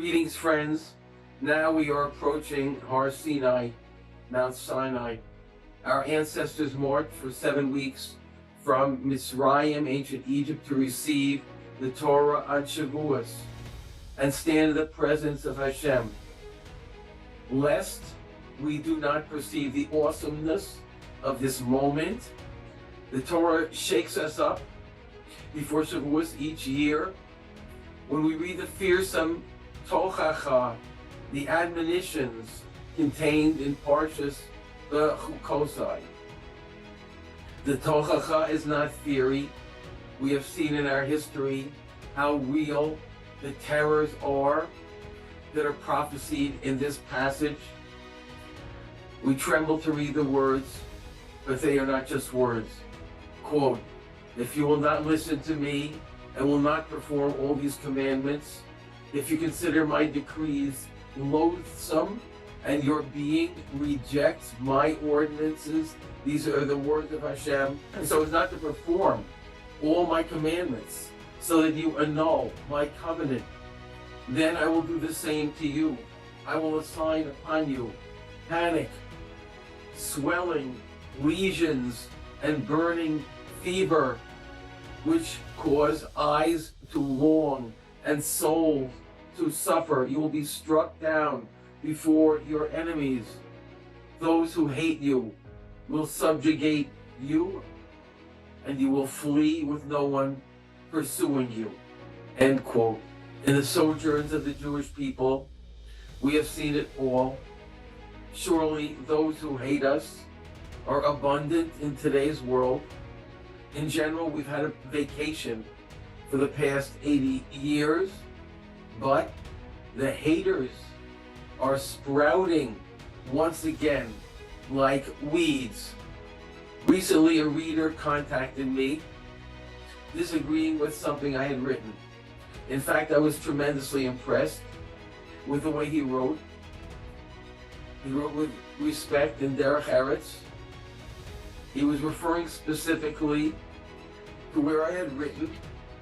Greetings, friends. Now we are approaching Har Sinai, Mount Sinai. Our ancestors marched for 7 weeks from Mitzrayim, ancient Egypt, to receive the Torah on Shavuos and stand in the presence of Hashem. Lest we do not perceive the awesomeness of this moment, the Torah shakes us up before Shavuos each year when we read the fearsome Tochacha, the admonitions contained in Parshas the Chukosai. The Tochacha is not theory. We have seen in our history how real the terrors are that are prophesied in this passage. We tremble to read the words, but they are not just words. Quote, "If you will not listen to me and will not perform all these commandments, if you consider my decrees loathsome and your being rejects my ordinances," these are the words of Hashem, and so it's not to perform all my commandments so that you annul my covenant, then I will do the same to you. I will assign upon you panic, swelling, lesions, and burning fever, which cause eyes to long and souls to suffer. You will be struck down before your enemies. Those who hate you will subjugate you, and you will flee with no one pursuing you. End quote. In the sojourns of the Jewish people, we have seen it all. Surely those who hate us are abundant in today's world. In general, we've had a vacation for the past 80 years, but the haters are sprouting once again like weeds. Recently, a reader contacted me disagreeing with something I had written. In fact, I was tremendously impressed with the way he wrote. He wrote with respect and derech eretz. He was referring specifically to where I had written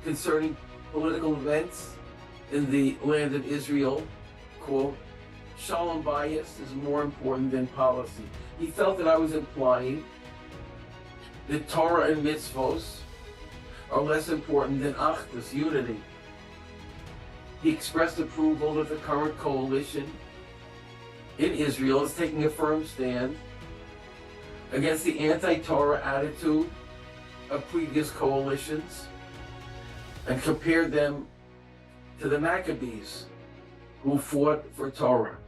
concerning political events in the land of Israel, quote, "Shalom bias is more important than policy." He felt that I was implying that Torah and mitzvos are less important than achdus, unity. He expressed approval that the current coalition in Israel is taking a firm stand against the anti-Torah attitude of previous coalitions and compared them to the Maccabees who fought for Torah.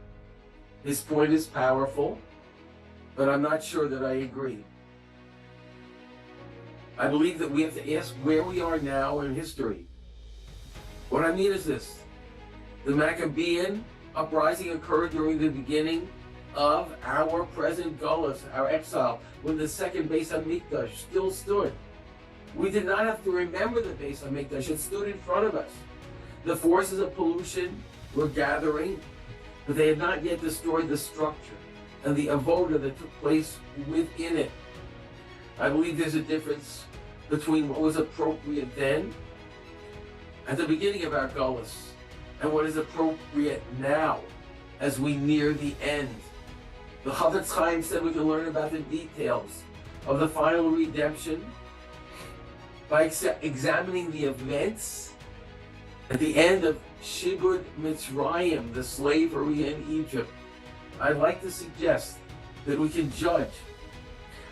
His point is powerful, but I'm not sure that I agree. I believe that we have to ask where we are now in history. What I mean is this: the Maccabean uprising occurred during the beginning of our present Gullus, our exile, when the second Beis HaMikdash still stood. We did not have to remember the Beis HaMikdash; it stood in front of us. The forces of pollution were gathering, but they had not yet destroyed the structure and the avoda that took place within it. I believe there's a difference between what was appropriate then, at the beginning of our Gullus, and what is appropriate now, as we near the end. The Chavetz Chaim said we can learn about the details of the final redemption by examining the events at the end of Shibud Mitzrayim, the slavery in Egypt. I'd like to suggest that we can judge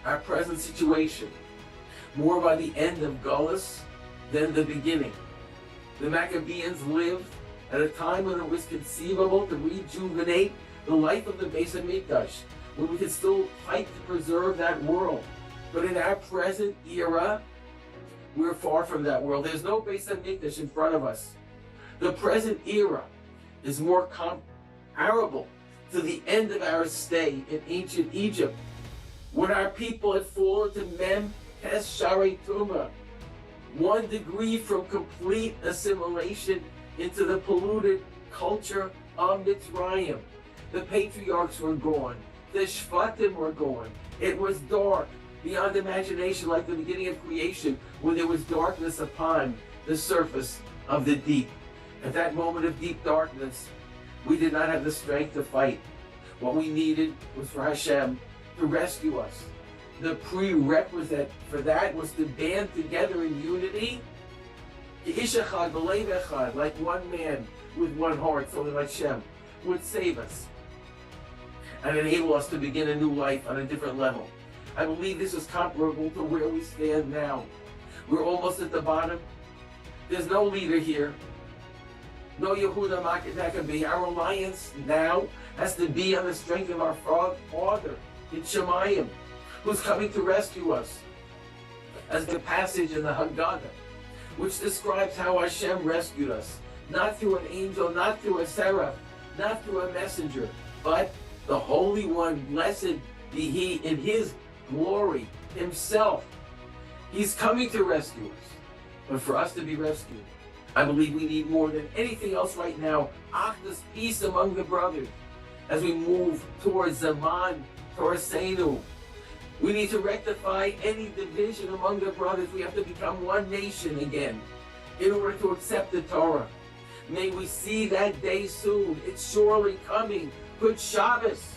our present situation more by the end of Gullus than the beginning. The Maccabeans lived at a time when it was conceivable to rejuvenate the life of the Beis HaMikdash, when we could still fight to preserve that world. But in our present era, we're far from that world. There's no Beis HaMikdash in front of us. The present era is more comparable to the end of our stay in ancient Egypt, when our people had fallen to Mem Tes Shari Tuma, 1 degree from complete assimilation into the polluted culture of Mitzrayim. The patriarchs were gone. The Shvatim were gone. It was dark beyond imagination, like the beginning of creation, when there was darkness upon the surface of the deep. At that moment of deep darkness, We did not have the strength to fight. What we needed was for Hashem to rescue us. The prerequisite for that was to band together in unity, like one man with one heart, so that Hashem would save us and enable us to begin a new life on a different level. I believe this is comparable to where we stand now. We're almost at the bottom. There's no leader here. No Yehuda Maccabee. Our reliance now has to be on the strength of our Father in Shemayim, who's coming to rescue us. As the passage in the Haggadah, which describes how Hashem rescued us, not through an angel, not through a seraph, not through a messenger, but the Holy One, blessed be He in His glory, Himself. He's coming to rescue us. But for us to be rescued, I believe we need more than anything else right now, Achdus, peace among the brothers, as we move towards Zaman, towards Seinu. We need to rectify any division among the brothers. We have to become one nation again in order to accept the Torah. May we see that day soon. It's surely coming. Good Shabbos.